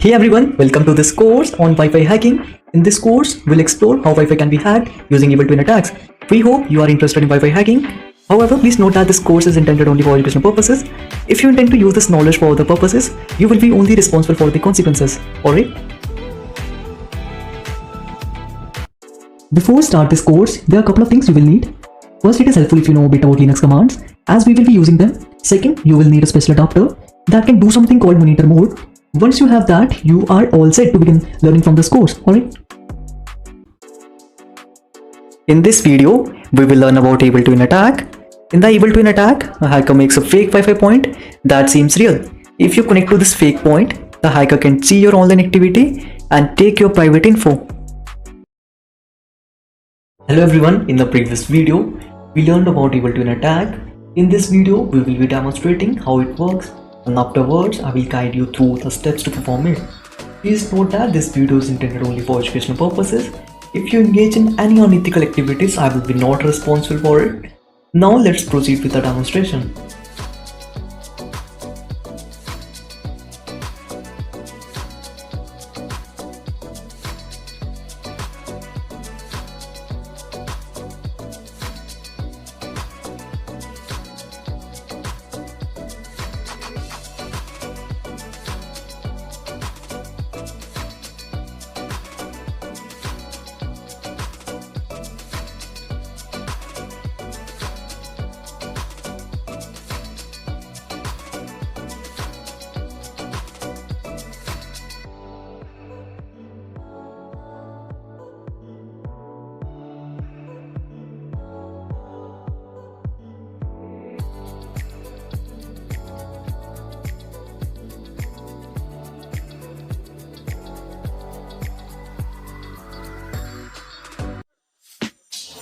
Hey everyone, welcome to this course on Wi-Fi hacking. In this course, we'll explore how Wi-Fi can be hacked using evil twin attacks. We hope you are interested in Wi-Fi hacking. However, please note that this course is intended only for educational purposes. If you intend to use this knowledge for other purposes, you will be only responsible for the consequences. Alright? Before start this course, there are a couple of things you will need. First, it is helpful if you know a bit about Linux commands, as we will be using them. Second, you will need a special adapter that can do something called monitor mode. Once you have that, you are all set to begin learning from this course, alright? In this video, we will learn about evil twin attack. In the evil twin attack, a hacker makes a fake Wi-Fi point that seems real. If you connect to this fake point, the hacker can see your online activity and take your private info. Hello everyone, in the previous video, we learned about evil twin attack. In this video, we will be demonstrating how it works, and afterwards, I will guide you through the steps to perform it. Please note that this video is intended only for educational purposes. If you engage in any unethical activities, I will be not responsible for it. Now let's proceed with the demonstration.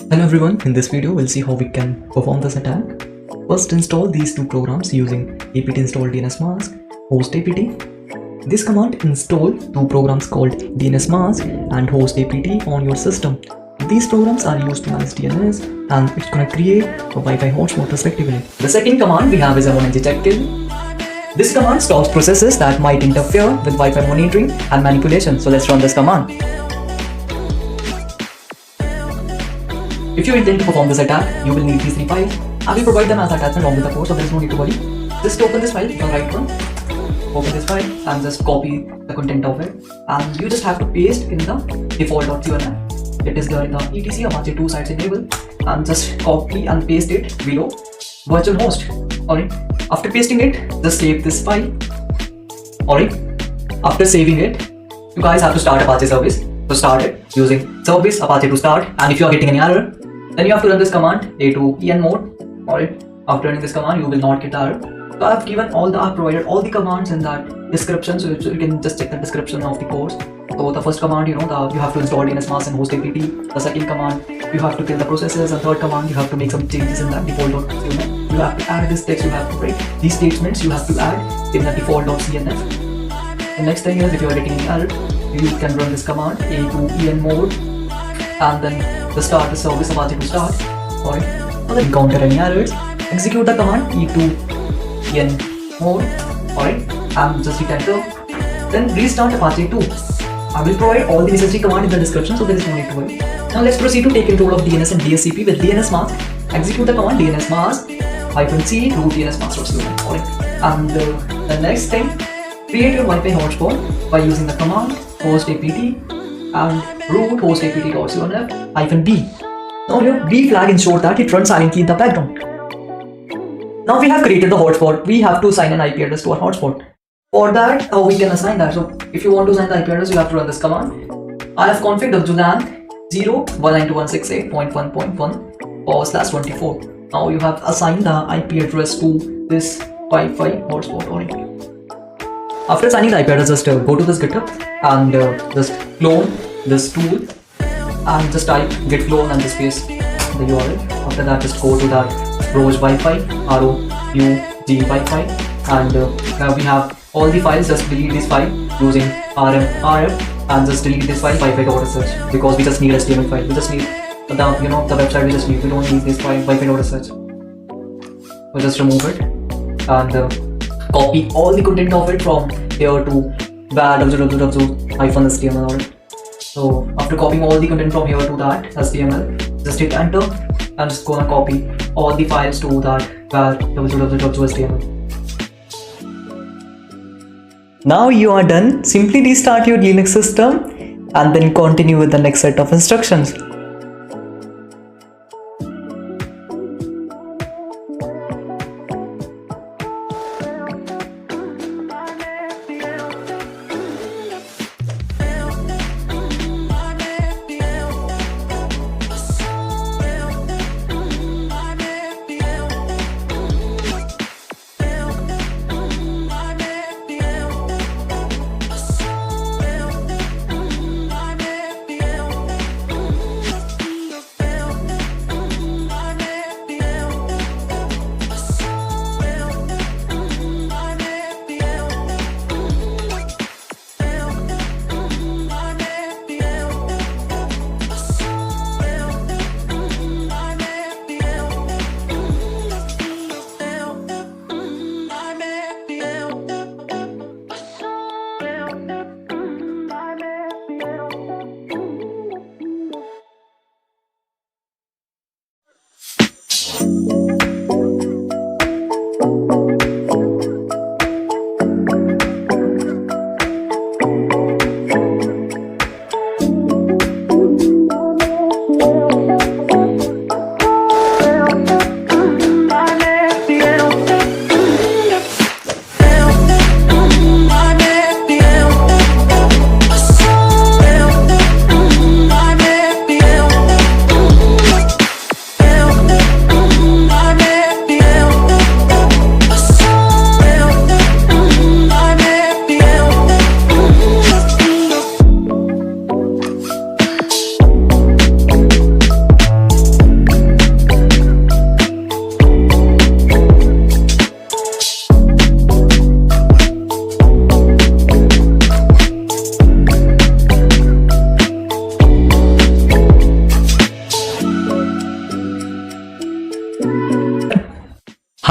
Hello everyone, in this video we'll see how we can perform this attack. First, install these two programs using apt install DNS mask, host apt. This command install two programs called DNS mask and host apt on your system. These programs are used to manage DNS and it's gonna create a Wi-Fi hotspot respectively. The second command we have is m1ng check kill. This command stops processes that might interfere with Wi-Fi monitoring and manipulation. So let's run this command. If you intend to perform this attack, you will need these three files. I will provide them as attachment along with the course, so there is no need to worry. Just open this file, the right one. Open this file and just copy the content of it. And you just have to paste in the default.cnf. It is there in the etc Apache 2 sites enable. And just copy and paste it below virtual host. Alright. After pasting it, just save this file. Alright. After saving it, you guys have to start Apache service. So start it using service Apache to start, and if you are getting any error, then you have to run this command a2en mode. Alright, after running this command, you will not get the error. So I have given I've provided all the commands in that description, so you can just check the description of the course. So the first command, you have to install DNS mask and host apt. The second command, you have to kill the processes, and third command, you have to make some changes in that default.cnf. You have to add this text, you have to write these statements, you have to add in the default.cnf. The next thing is, if you are getting any error, you can run this command a2en mode and then the start the service Apache to start. Alright, so then encounter any errors, execute the command e2en mode. Alright, and just hit enter. Then restart Apache 2. I will provide all the necessary command in the description, so there is no need to worry. Now let's proceed to take control of DNS and DSCP with DNS mask. Execute the command DNS mask -c root DNS mask.cnf. Alright, and the next thing, create your Wi-Fi hotspot by using the command host apt and root host apt.cnf-b. Now here B flag ensures that it runs silently in the background. Now we have created the hotspot. We have to assign an IP address to our hotspot. For that, how we can assign that? So if you want to assign the IP address, you have to run this command. I have configured WLAN 0.192.168.1.1/24. Now you have assigned the IP address to this Wi-Fi hotspot. Alright. After assigning the IP address, just go to this GitHub and just clone this tool and just type git clone and just paste the URL. After that, just go to that Rogue Wi-Fi, ROUG Wi-Fi, and now we have all the files. Just delete this file using rf and just delete this file Wi-Fi.sh, because we just need HTML file. We just need the website. We don't need this file Wi-Fi.sh. We'll just remove it and copy all the content of it from here to var www-html. Alright. So after copying all the content from here to that HTML, just hit enter and just gonna copy all the files to that var www.html. Now you are done. Simply restart your Linux system and then continue with the next set of instructions.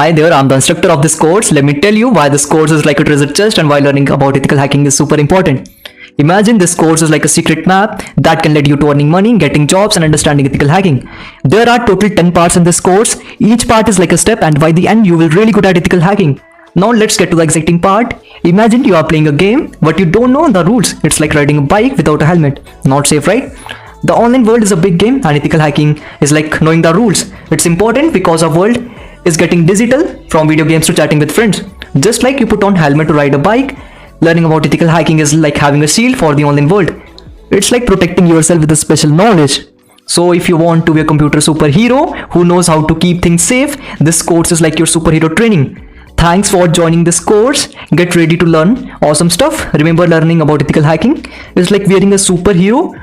Hi there, I'm the instructor of this course. Let me tell you why this course is like a treasure chest and why learning about ethical hacking is super important. Imagine this course is like a secret map that can lead you to earning money, getting jobs and understanding ethical hacking. There are total 10 parts in this course. Each part is like a step and by the end you will really good at ethical hacking. Now let's get to the exciting part. Imagine you are playing a game but you don't know the rules. It's like riding a bike without a helmet. Not safe, right? The online world is a big game and ethical hacking is like knowing the rules. It's important because our world is getting digital, from video games to chatting with friends. Just like you put on helmet to ride a bike, learning about ethical hacking is like having a shield for the online world. It's like protecting yourself with a special knowledge. So if you want to be a computer superhero who knows how to keep things safe, this course is like your superhero training. Thanks for joining this course. Get ready to learn awesome stuff. Remember, learning about ethical hacking is like wearing a superhero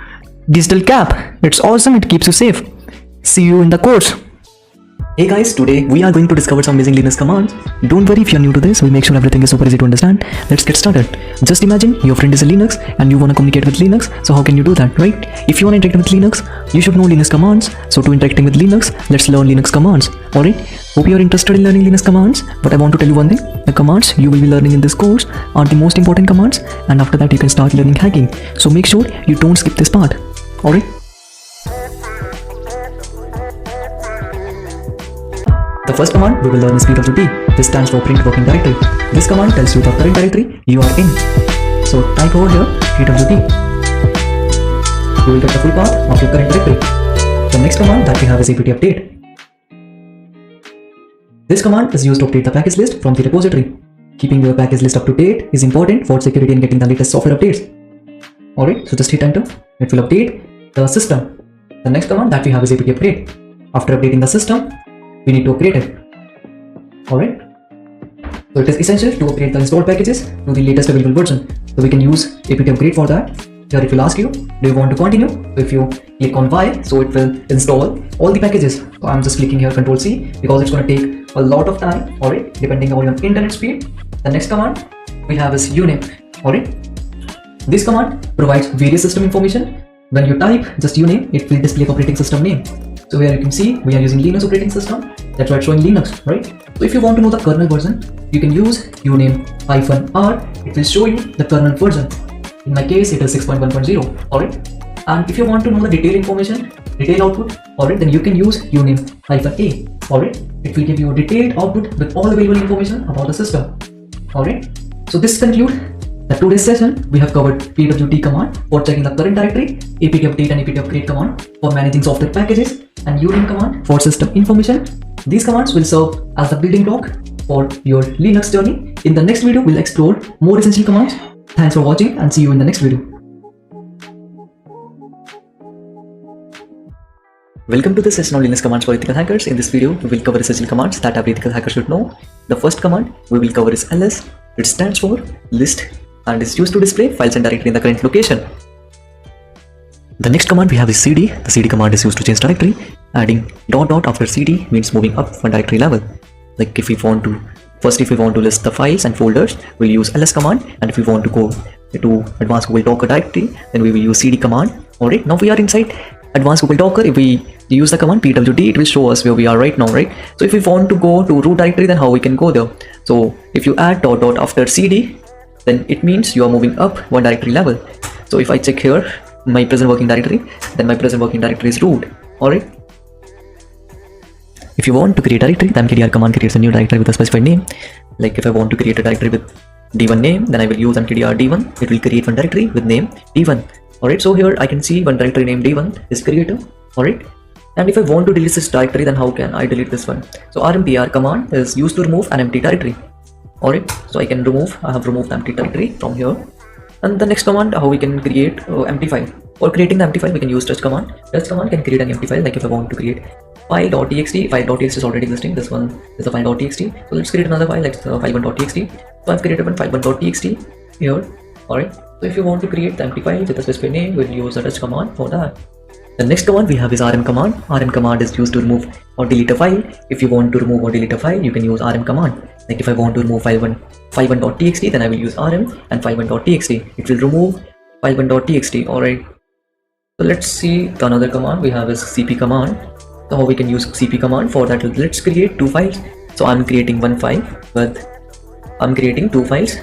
digital cap. It's awesome, it keeps you safe. See you in the course. Hey guys, today we are going to discover some amazing Linux commands. Don't worry if you're new to this, we'll make sure everything is super easy to understand. Let's get started. Just imagine your friend is a Linux and you want to communicate with Linux. So how can you do that, right? If you want to interact with Linux, you should know Linux commands. So to interacting with Linux, let's learn Linux commands. Alright, hope you're interested in learning Linux commands. But I want to tell you one thing, the commands you will be learning in this course are the most important commands, and after that you can start learning hacking. So make sure you don't skip this part. Alright. The first command we will learn is pwd. This stands for print working directory. This command tells you the current directory you are in. So type over here pwd. You will get the full path of your current directory. The next command that we have is apt update. This command is used to update the package list from the repository. Keeping your package list up to date is important for security and getting the latest software updates. Alright, so just hit enter. It will update the system. The next command that we have is apt upgrade. After updating the system, we need to upgrade it. Alright. So it is essential to upgrade the installed packages to the latest available version. So we can use apt upgrade for that. Here it will ask you, do you want to continue? So if you click on Y, so it will install all the packages. So I'm just clicking here Ctrl C because it's going to take a lot of time, alright, depending on your internet speed. The next command we have is uname. Alright. This command provides various system information. When you type just uname, it will display operating system name. So here you can see we are using Linux operating system. That's why it's showing Linux, right? So if you want to know the kernel version, you can use uname -r. It will show you the kernel version. In my case, it is 6.1.0. Alright. And if you want to know the detailed information, detailed output, alright, then you can use uname -a. Alright. It will give you a detailed output with all available information about the system. Alright. So this concludes the today's session. We have covered pwd command for checking the current directory, apt update and apt upgrade command for managing software packages, and uname command for system information. These commands will serve as the building block for your Linux journey. In the next video, we'll explore more essential commands. Thanks for watching and see you in the next video. Welcome to the session on Linux commands for ethical hackers. In this video, we will cover essential commands that every ethical hacker should know. The first command we will cover is ls. It stands for list and is used to display files and directory in the current location. The next command we have is cd. The cd command is used to change directory. Adding ... after cd means moving up one directory level. Like if we want to list the files and folders, we'll use ls command, and if we want to go to advanced Google Docker directory, then we will use cd command. Alright, now we are inside advanced Google Docker. If we use the command pwd, it will show us where we are right now, right? So if we want to go to root directory, then how we can go there? So if you add ... after cd, then it means you are moving up one directory level. So if I check here my present working directory, then my present working directory is root. Alright. If you want to create a directory, then mkdir command creates a new directory with a specified name. Like if I want to create a directory with d1 name, then I will use mkdir d1. It will create one directory with name d1. Alright, so here I can see one directory named d1 is created. Alright. And if I want to delete this directory, then how can I delete this one? So rmpr command is used to remove an empty directory. Alright, so I have removed the empty directory from here. And the next command, how we can create empty file. For creating the empty file, we can use touch command. Touch command can create an empty file. Like if I want to create file.txt, file.txt is already existing. This one is the file.txt. So let's create another file like file1.txt. So I've created one file1.txt here. Alright. So if you want to create the empty file with a specific name, we'll use the touch command for that. The next command we have is rm command. Rm command is used to remove or delete a file. If you want to remove or delete a file, you can use rm command. Like if I want to remove file1.txt, then I will use rm and file1.txt. It will remove file1.txt. Alright. So let's see the another command we have is cp command. So how we can use cp command for that? Let's create two files. So I'm creating two files.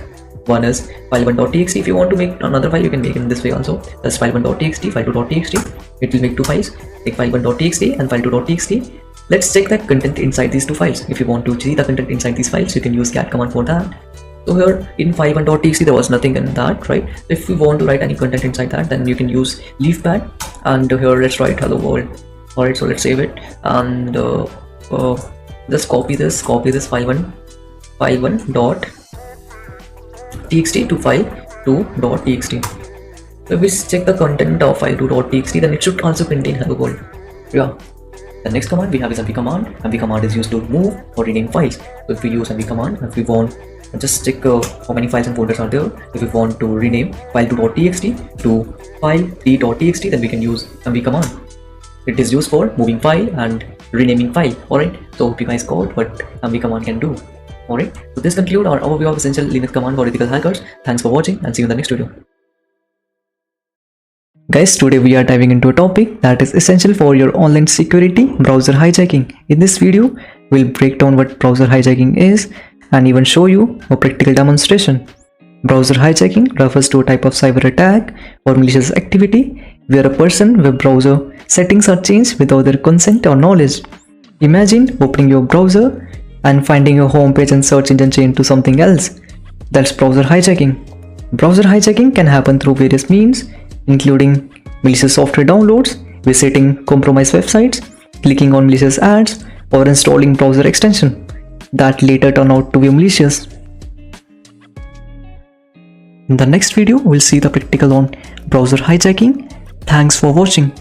One is file1.txt. If you want to make another file, you can make it in this way also. That's file1.txt, file2.txt. It will make two files, like file1.txt and file2.txt. Let's check the content inside these two files. If you want to see the content inside these files, you can use cat command for that. So here in file1.txt there was nothing in that, right? If you want to write any content inside that, then you can use leafpad, and here let's write hello world. Alright, so let's save it and just copy this file1.txt to file2.txt. So if we check the content of file2.txt, then it should also contain hello world. Yeah. The next command we have is mv command. Mv command is used to move or rename files. So if we use mv command, if we want, just check how many files and folders are there. If we want to rename file2.txt to file3.txt, then we can use mv command. It is used for moving file and renaming file. Alright, so hope you guys got what mv command can do. Alright, so this concludes our overview of essential Linux command for ethical hackers. Thanks for watching and see you in the next video. Guys, today we are diving into a topic that is essential for your online security: browser hijacking. In this video, we'll break down what browser hijacking is and even show you a practical demonstration. Browser hijacking refers to a type of cyber attack or malicious activity where a person web browser settings are changed without their consent or knowledge. Imagine opening your browser and finding your home page and search engine changed to something else. That's browser hijacking. Browser hijacking can happen through various means, including malicious software downloads, visiting compromised websites, clicking on malicious ads, or installing browser extension that later turn out to be malicious. In the next video, we'll see the practical on browser hijacking. Thanks for watching.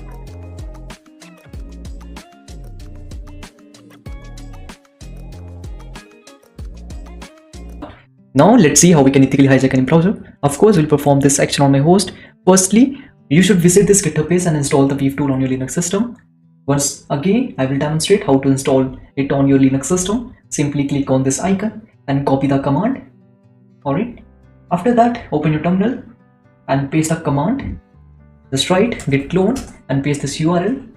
Now let's see how we can ethically hijack any browser. Of course, we'll perform this action on my host. Firstly, you should visit this GitHub page and install the Weave tool on your Linux system. Once again, I will demonstrate how to install it on your Linux system. Simply click on this icon and copy the command. Alright. After that, open your terminal and paste the command. Just write git clone and paste this URL.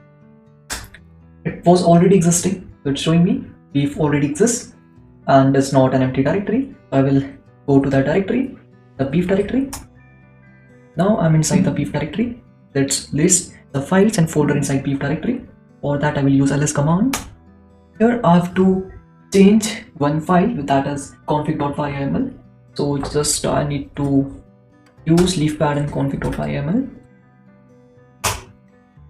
It was already existing, so it's showing me beef already exists and is not an empty directory. I will go to that directory, the beef directory. Now I'm inside the beef directory. Let's list the files and folder inside beef directory. For that I will use ls command. Here I have to change one file, that is config.yml. So just I need to use leafpad and config.yml.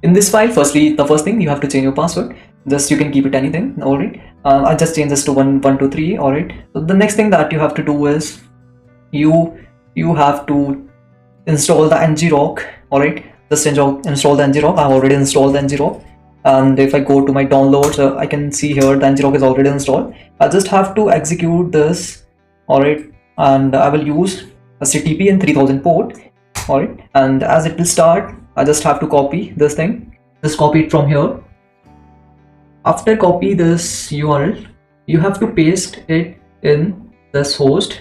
In this file, firstly, the first thing you have to change your password. Just you can keep it anything. Alright, I just change this to 1123. Alright, so the next thing that you have to do is you have to install the ngrok. Alright, just install the ngrok. I have already installed the ngrok, and if I go to my downloads, I can see here the ngrok is already installed. I just have to execute this. Alright, and I will use a CTP in 3000 port. Alright, and as it will start, I just have to copy this thing. Just copy it from here. After copy this URL, you have to paste it in this host,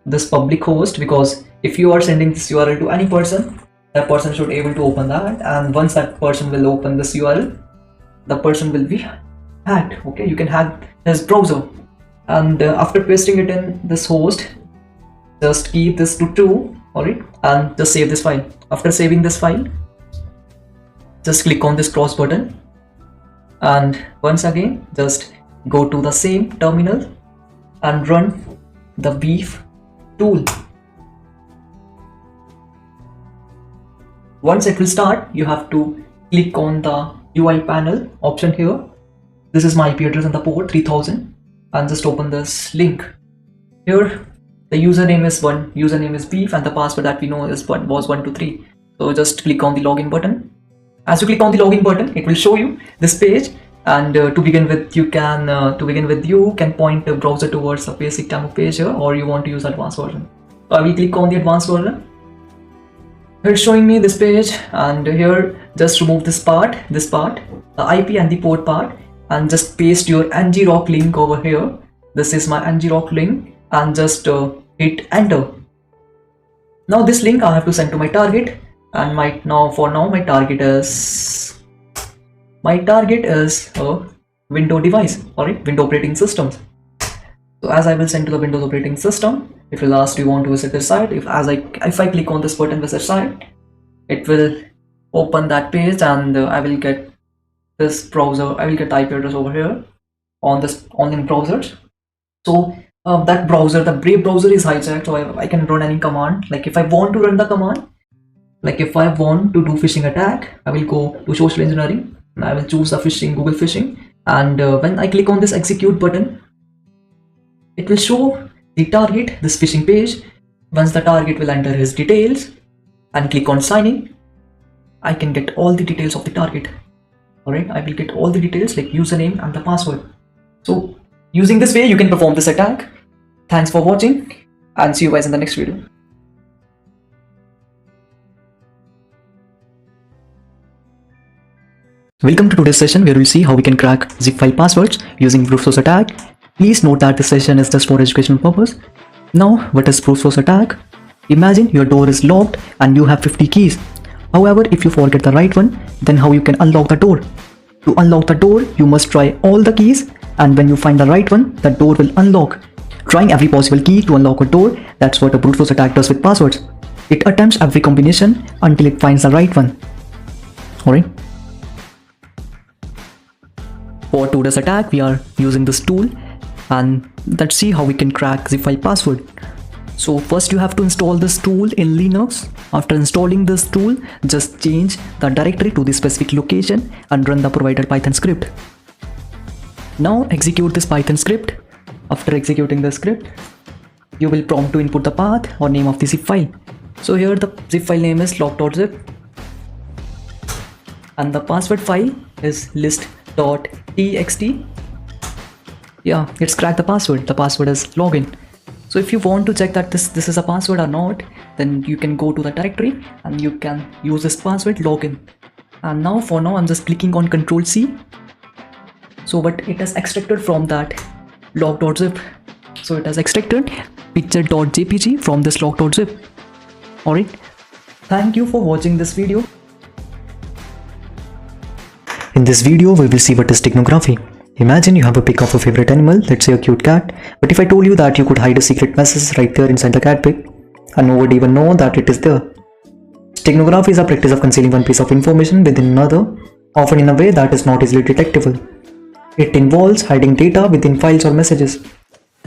this public host, because if you are sending this URL to any person, that person should be able to open that, and once that person will open this URL, the person will be hacked. Okay, you can hack his browser. And after pasting it in this host, just keep this to true. Alright, and just save this file. After saving this file, just click on this cross button, and once again just go to the same terminal and run the beef tool. Once it will start, you have to click on the UI panel option here. This is my IP address and the port 3000, and just open this link. Here the username is beef, and the password that we know is was 123. So just click on the login button. As you click on the login button, it will show you this page, and to begin with you can point the browser towards a basic demo page here, or you want to use advanced version. So I will click on the advanced version. It's showing me this page, and here just remove this part, the IP and the port part, and just paste your ngrok link over here. This is my ngrok link, and just hit enter. Now this link I have to send to my target, and my target is a Windows device, alright, Windows operating systems. So as I will send to the Windows operating system, it will ask, do you want to visit this site? If I click on this button, visit site, it will open that page, and I will get this browser. I will get IP address over here on this online browsers. So that browser, the Brave browser, is hijacked, so I can run any command. Like if I want to run the command, like if I want to do phishing attack, I will go to social engineering, and I will choose the phishing, Google phishing, and when I click on this execute button, it will show the target this phishing page. Once the target will enter his details and click on sign in, I can get all the details of the target. Alright, I will get all the details like username and the password. So using this way you can perform this attack. Thanks for watching, and see you guys in the next video. Welcome to today's session, where we'll see how we can crack zip file passwords using brute force attack. Please note that this session is just for educational purpose. Now, what is brute force attack? Imagine your door is locked and you have 50 keys. However, if you forget the right one, then how you can unlock the door? To unlock the door, you must try all the keys, and when you find the right one, the door will unlock. Trying every possible key to unlock a door, that's what a brute force attack does with passwords. It attempts every combination until it finds the right one. Alright. For today's attack, we are using this tool, and let's see how we can crack zip file password. So first you have to install this tool in Linux. After installing this tool, just change the directory to the specific location and run the provided Python script. Now execute this Python script. After executing the script, you will prompt to input the path or name of the zip file. So here the zip file name is log.zip, and the password file is list.txt. Yeah, it's cracked the password. The password is login. So if you want to check that this is a password or not, then you can go to the directory and you can use this password login. And now for now I'm just clicking on Ctrl C. So but it has extracted from that log.zip. So it has extracted picture.jpg from this log.zip. Alright. Thank you for watching this video. In this video we will see what is steganography. Imagine you have a pic of a favorite animal, let's say a cute cat, but if I told you that you could hide a secret message right there inside the cat pic, and no one would even know that it is there. Steganography is a practice of concealing one piece of information within another, often in a way that is not easily detectable. It involves hiding data within files or messages.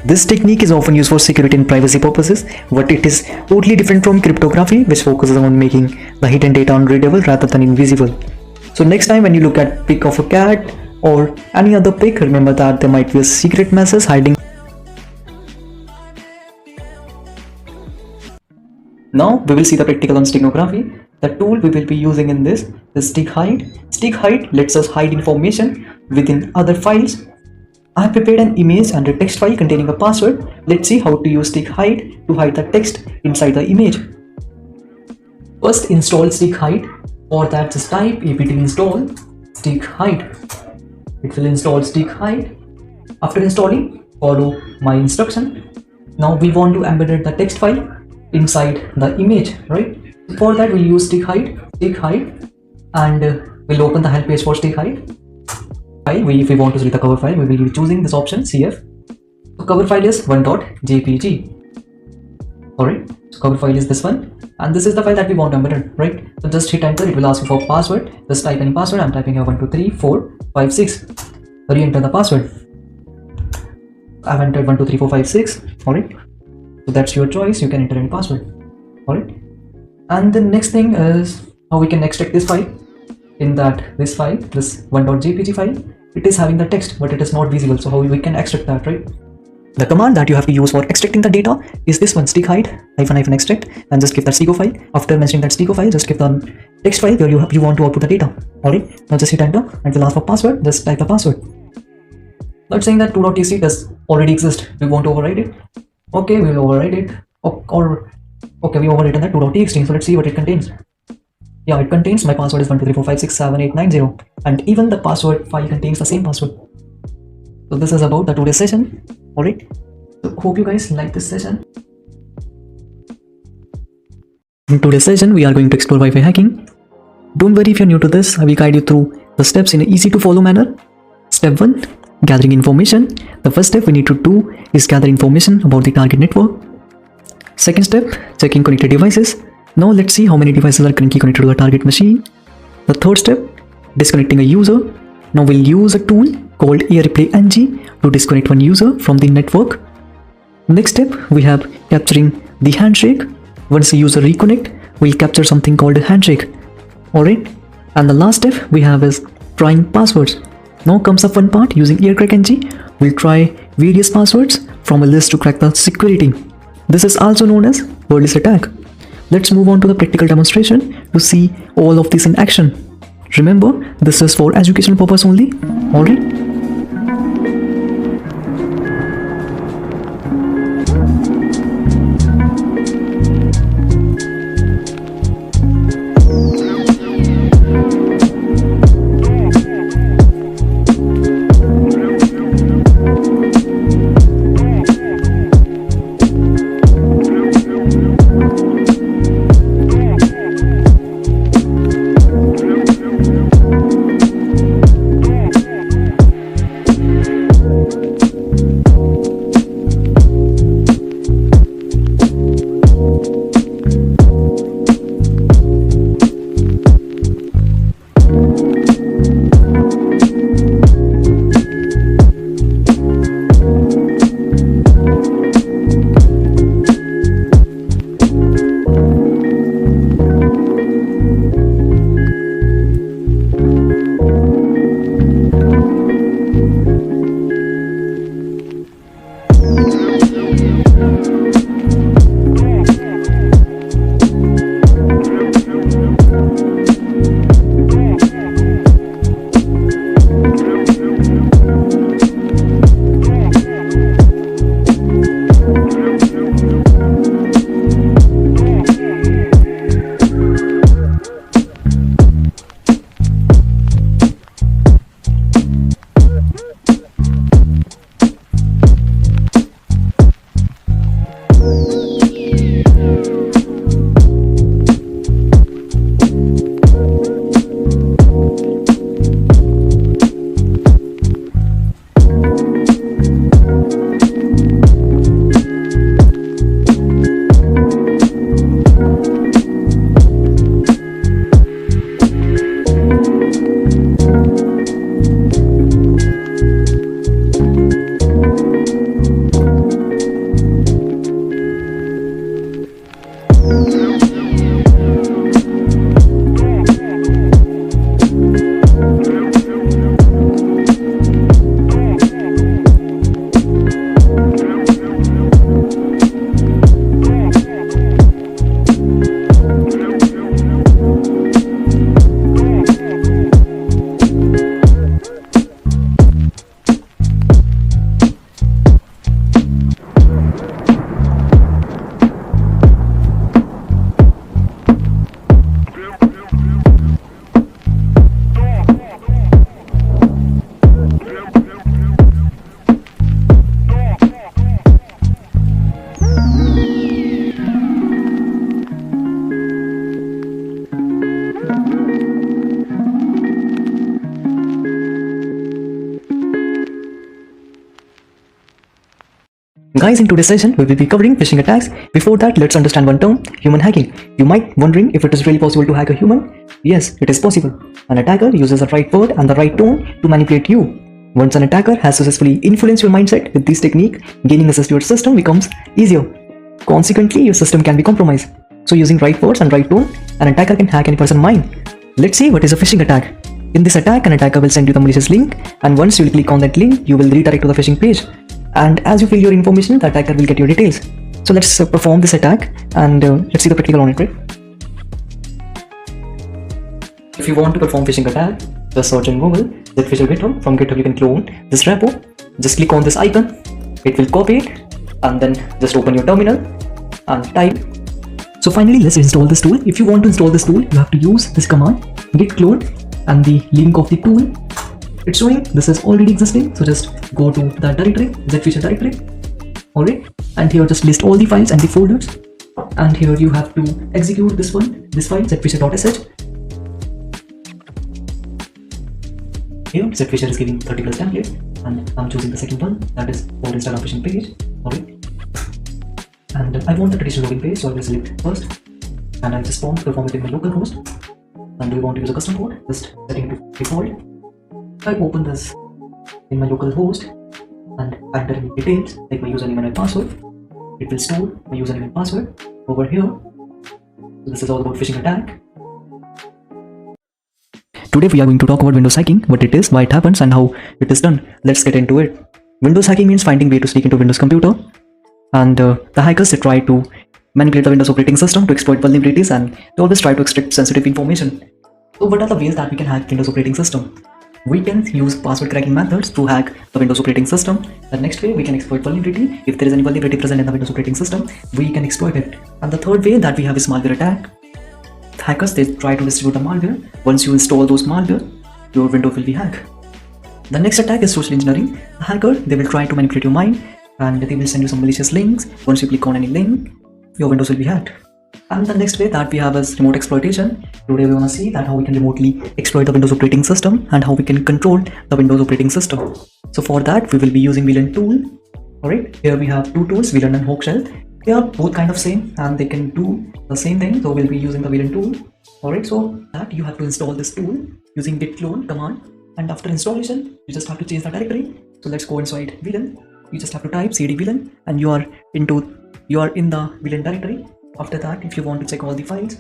This technique is often used for security and privacy purposes, but it is totally different from cryptography, which focuses on making the hidden data unreadable rather than invisible. So next time when you look at pic of a cat or any other pic, remember that there might be a secret message hiding. Now we will see the practical on steganography. The tool we will be using in this is stick hide. Stick hide lets us hide information within other files. I have prepared an image and a text file containing a password. Let's see how to use stick hide to hide the text inside the image. First, install stick hide. For that, just type apt install stick hide. It will install stick hide. After installing, follow my instruction. Now we want to embed the text file inside the image, right? For that, we'll use stick hide, and we'll open the help page for stick hide. If we want to read the cover file, we will be choosing this option CF. So cover file is 1.jpg. Alright, so cover file is this one, and this is the file that we want embedded, right? So just hit enter. It will ask you for password. Just type any password. I'm typing here 123456. Re-enter the password. I've entered 123456. Alright, so that's your choice. You can enter any password. Alright, and the next thing is how we can extract this file. In that this 1.jpg file, it is having the text, but it is not visible. So how we can extract that, right? The command that you have to use for extracting the data is this one, stick hide -extract, and just give that stego file. After mentioning that stego file, just give the text file where you want to output the data. Alright, now just hit enter and it will ask for password. Just type the password. Not saying that 2.txt does already exist. We want to override it. Okay, we will override it. Okay, we overwritten that 2.txt. So let's see what it contains. Yeah, it contains my password is 1234567890, and even the password file contains the same password. So this is about the today's session. Alright, so hope you guys like this session. In today's session, we are going to explore Wi-Fi hacking. Don't worry if you're new to this, I will guide you through the steps in an easy to follow manner. Step 1, gathering information. The first step we need to do is gather information about the target network. Second step, checking connected devices. Now let's see how many devices are currently connected to the target machine. The third step, disconnecting a user. Now we'll use a tool called AirPlay-NG to disconnect one user from the network. Next step, we have capturing the handshake. Once the user reconnect, we'll capture something called a handshake. Alright, and the last step we have is trying passwords. Now comes the fun part. Using AirCrack-NG, we'll try various passwords from a list to crack the security. This is also known as wordless attack. Let's move on to the practical demonstration to see all of this in action. Remember, this is for educational purpose only. Alright. Guys, in today's session, we will be covering phishing attacks. Before that, let's understand one term, human hacking. You might wondering if it is really possible to hack a human. Yes, it is possible. An attacker uses the right word and the right tone to manipulate you. Once an attacker has successfully influenced your mindset with this technique, gaining access to your system becomes easier. Consequently, your system can be compromised. So using right words and right tone, an attacker can hack any person's mind. Let's see what is a phishing attack. In this attack, an attacker will send you the malicious link, and once you will click on that link, you will redirect to the phishing page. And as you fill your information, the attacker will get your details. So let's perform this attack, and let's see the practical on it, right? If you want to perform phishing attack, just search in Google Fisher GitHub. From GitHub you can clone this repo. Just click on this icon, it will copy it, and then just open your terminal and type. So finally, let's install this tool. If you want to install this tool, you have to use this command git clone, and the link of the tool it's showing this is already existing. So just go to that directory, zfisher directory. Alright, and here just list all the files and the folders, and here you have to execute this file zfisher.sh. Here zfisher is giving 30 plus templates, and I'm choosing the second one, that is for Instagram phishing page. Alright, and I want the traditional login page, so I will select first, and I just want to perform it in my local host. And do you want to use a custom code? Just setting to default. I open this in my local host and enter in details like my username and my password. It will store my username and password over here. So this is all about phishing attack. Today we are going to talk about Windows hacking, what it is, why it happens, and how it is done. Let's get into it. Windows hacking means finding way to sneak into Windows computer, and the hackers, they try to manipulate the Windows operating system to exploit vulnerabilities, and they always try to extract sensitive information. So what are the ways that we can hack Windows operating system? We can use password cracking methods to hack the Windows operating system. The next way, we can exploit vulnerability. If there is any vulnerability present in the Windows operating system, we can exploit it. And the third way that we have is malware attack. The hackers, they try to distribute the malware. Once you install those malware, your Windows will be hacked. The next attack is social engineering. The hacker, they will try to manipulate your mind, and they will send you some malicious links. Once you click on any link, your Windows will be hacked. And the next way that we have is remote exploitation. Today we want to see that how we can remotely exploit the Windows operating system and how we can control the Windows operating system. So for that we will be using VLAN tool. Alright, here we have two tools, VLAN and Hoaxshell. They are both kind of same and they can do the same thing. So we'll be using the VLAN tool. Alright, so that you have to install this tool using git clone command, and after installation you just have to change the directory. So let's go inside VLAN. You just have to type cd VLAN and you are in the VLAN directory. After that, if you want to check all the files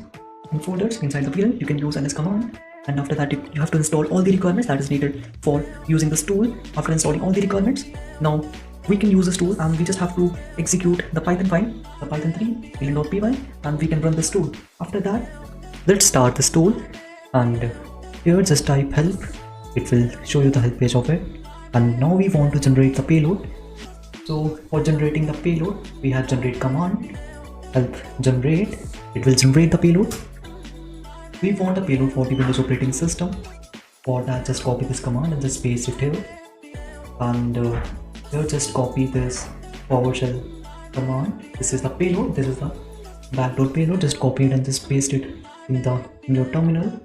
and folders inside the VLAN, you can use ls command, and after that you have to install all the requirements that is needed for using this tool. After installing all the requirements, now we can use this tool, and we just have to execute the Python file, the python3 VLAN.py, and we can run this tool. After that, let's start this tool, and here just type help. It will show you the help page of it, and now we want to generate the payload. So for generating the payload, we have generate command, help generate. It will generate the payload. We want a payload for the Windows operating system. For that, just copy this command and just paste it here, and here just copy this PowerShell command. This is the payload, this is the backdoor payload. Just copy it and just paste it in your terminal.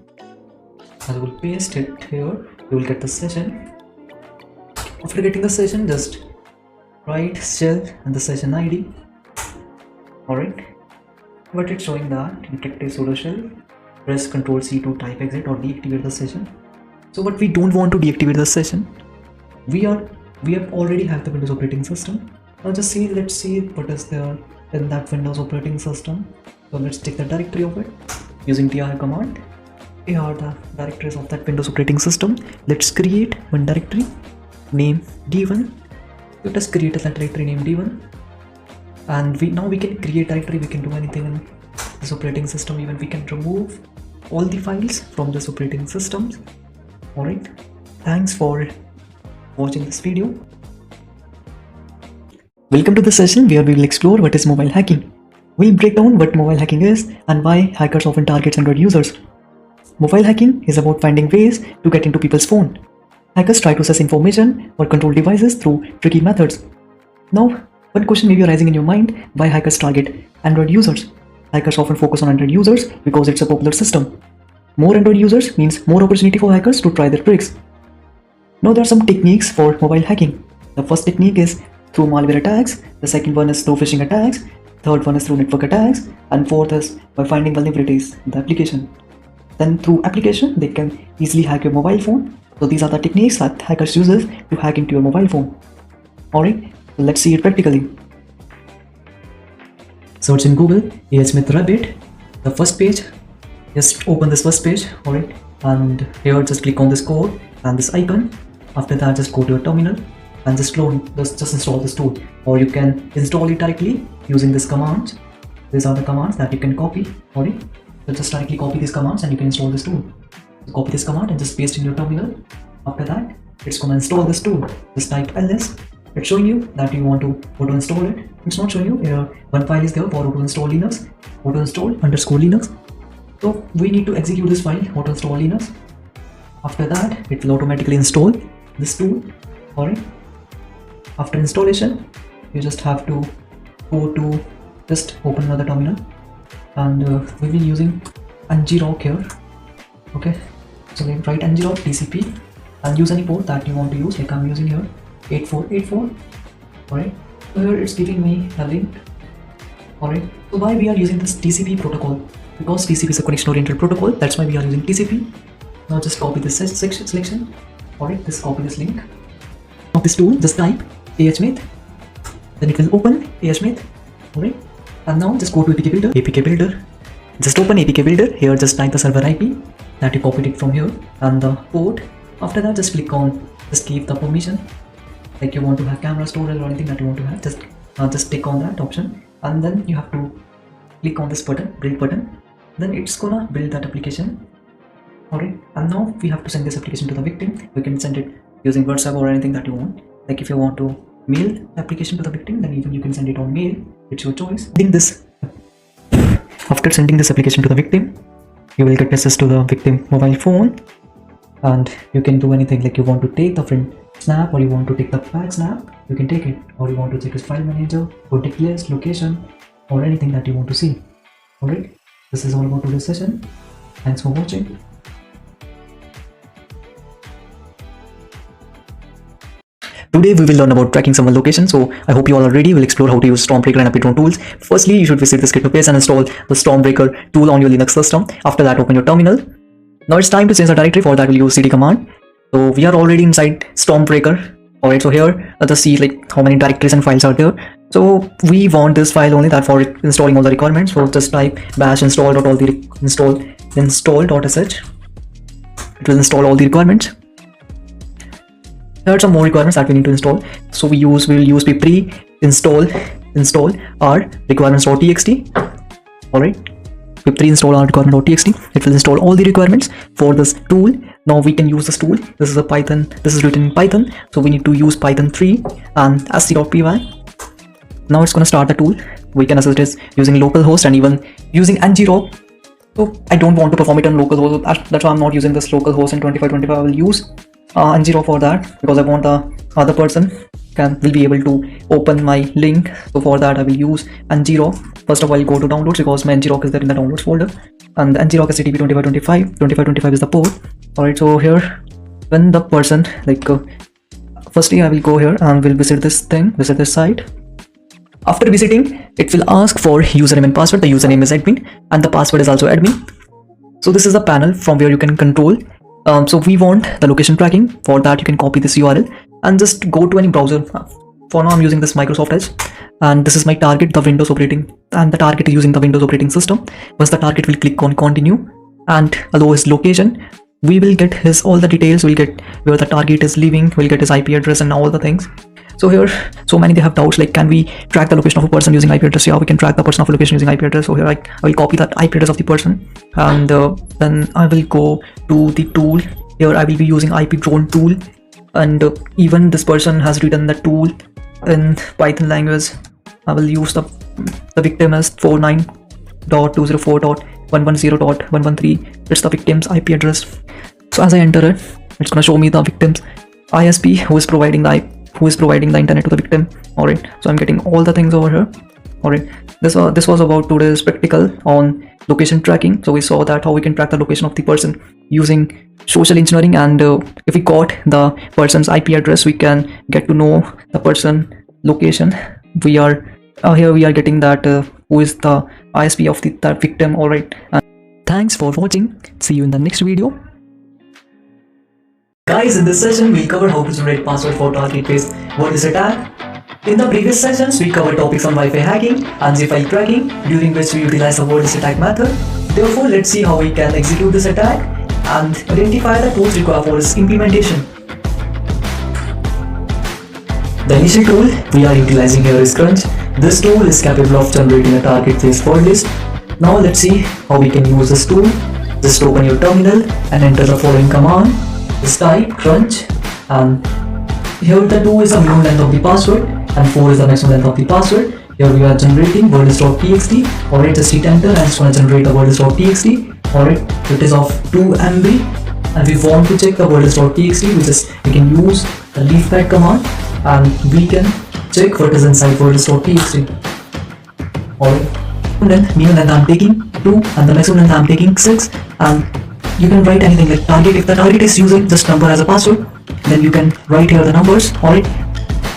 I will paste it here. You will get the session. After getting the session, just write shell and the session ID. Alright, but it's showing that detective sudo shell. Press Ctrl C to type exit or deactivate the session. So but we don't want to deactivate the session. We have already hacked the Windows operating system. Now let's see what is there in that Windows operating system. So let's take the directory of it using dir command. Here are the directories of that Windows operating system. Let's create one directory, name d1. Let us create a directory named d1. And now we can create directory. We can do anything in this operating system. Even we can remove all the files from this operating system. Alright, thanks for watching this video. Welcome to the session where we will explore what is mobile hacking. We'll break down what mobile hacking is and why hackers often target Android users. Mobile hacking is about finding ways to get into people's phone. Hackers try to access information or control devices through tricky methods. Now, one question may be arising in your mind: why hackers target Android users? Hackers often focus on Android users because it's a popular system. More Android users means more opportunity for hackers to try their tricks. Now there are some techniques for mobile hacking. The first technique is through malware attacks, the second one is through phishing attacks, third one is through network attacks, and fourth is by finding vulnerabilities in the application. Then through application, they can easily hack your mobile phone. So these are the techniques that hackers uses to hack into your mobile phone. Alright, so let's see it practically. Search in Google AHSmith Rabbit. The first page, just open this first page, alright, and here just click on this code and this icon. After that, just go to your terminal and just install this tool, or you can install it directly using this command. These are the commands that you can copy. Alright, so just directly copy these commands and you can install this tool. So copy this command and just paste in your terminal. After that, it's gonna install this tool. Just type ls. It's showing you that you want to auto install it. It's not showing you. Here one file is there for auto install Linux, auto install _Linux. So we need to execute this file, auto install Linux. After that, it will automatically install this tool. Alright. After installation, you just have to go to just open another terminal, and we'll be using ngrok here. Okay, so we write ngrok TCP and use any port that you want to use. Like I'm using here 8484. Alright, so here it's giving me a link. Alright, so why we are using this TCP protocol? Because TCP is a connection oriented protocol, that's why we are using TCP. Now just copy this selection. Alright, just copy this link of this tool, just type AHSmith, then it will open AHSmith. Alright, and now just go to APK Builder. Just open APK Builder. Here just type the server IP that you copied it from here and the port. After that, just click on, just give the permission, like you want to have camera storage or anything that you want to have. Just click on that option, and then you have to click on this button, build button. Then it's gonna build that application. Alright, and now we have to send this application to the victim. We can send it using WhatsApp or anything that you want. Like if you want to mail the application to the victim, then even you can send it on mail. It's your choice. After sending this application to the victim, you will get access to the victim mobile phone, and you can do anything. Like you want to take the front snap, or you want to take the back snap, you can take it, or you want to check his file manager, contact list, location, or anything that you want to see. Alright, this is all about today's session. Thanks for watching. Today we will learn about tracking someone location, so I hope you all are ready. We'll explore how to use Stormbreaker and Drone tools. Firstly, you should visit this GitHub page and install the Stormbreaker tool on your Linux system. After that, open your terminal. Now it's time to change the directory. For that, we'll use cd command. So we are already inside Stormbreaker. Alright, so here let us see like how many directories and files are there. So we want this file only, that for installing all the requirements. So just type bash install.sh. It will install all the requirements. There are some more requirements that we need to install. So we will use install our requirements.txt. Alright, pip3 install our requirement.txt. It will install all the requirements for this tool. Now we can use this tool. This is a Python. This is written in Python, so we need to use Python 3 and sc.py. Now it's gonna start the tool. We can access this using localhost and even using ngrok. So I don't want to perform it on localhost. That's why I'm not using this localhost in 2525. I will use ngrok for that, because I want the other person will be able to open my link. So for that I will use ngrok. First of all, I'll go to downloads, because my ngrok is there in the downloads folder, and the ngrok is HTTP 2525 is the port. Alright, so here when the person firstly I will go here and will visit this site. After visiting, it will ask for username and password. The username is admin and the password is also admin. So this is a panel from where you can control. So we want the location tracking. For that, you can copy this URL and just go to any browser. For now, I'm using this Microsoft Edge, and this is my target, the Windows operating, and the target is using the Windows operating system. Once the target will click on continue and allow his location, we will get his all the details. We'll get where the target is living, we'll get his IP address and all the things. So here, so many they have doubts like, can we track the location of a person using IP address? Yeah, we can track the person of a location using IP address. So here I will copy that IP address of the person, and then I will go to the tool. Here I will be using IP drone tool, and even this person has written the tool in Python language. I will use the victim as 49.204.110.113. It's the victim's IP address. So as I enter it, it's gonna show me the victim's ISP who is providing the internet to the victim. Alright, so I'm getting all the things over here. Alright, this was about today's practical on location tracking. So we saw that how we can track the location of the person using social engineering, and if we got the person's IP address, we can get to know the person location. We are here we are getting that who is the ISP of that victim. All right, and thanks for watching. See you in the next video. Guys, in this session, we covered how to generate password for target-based wordless attack. In the previous sessions, we covered topics on Wi-Fi hacking and zip file cracking, during which we utilize the wordless attack method. Therefore, let's see how we can execute this attack and identify the tools required for its implementation. The initial tool we are utilizing here is Crunch. This tool is capable of generating a target-based word list. Now let's see how we can use this tool. Just open your terminal and enter the following command. Just type crunch, and here the 2 is the minimum length of the password and 4 is the maximum length of the password. Here we are generating wordlist.txt. Alright, just hit enter and it's going to generate the wordlist.txt. Alright, it is of 2 MB and we want to check the wordlist.txt, which is we can use the leafpad command and we can check what is inside wordlist.txt. Alright, and then minimum length I'm taking 2 and the maximum length I'm taking 6, and you can write anything like target. If the target is using just number as a password, then you can write here the numbers. Alright,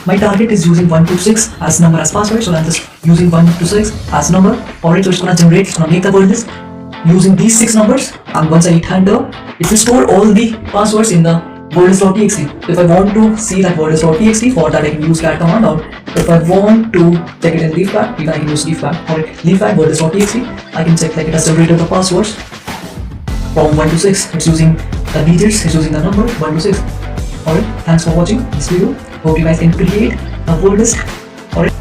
my target is using 1 to 6 as number as password, so I'm just using 1 to 6 as number. Alright, so it's gonna generate, it's gonna make the word list using these 6 numbers, and once I hit enter, it will store all the passwords in the wordlist.txt. If I want to see that wordlist.txt, for that I can use cat command, or if I want to check it in leafpad, I can use leafpad. Alright, leafpad wordlist.txt, I can check like it has generated the passwords from 1 to 6. It's using the digits, it's using the number 1 to 6. Alright, thanks for watching this video. Hope you guys can create a word list. Alright.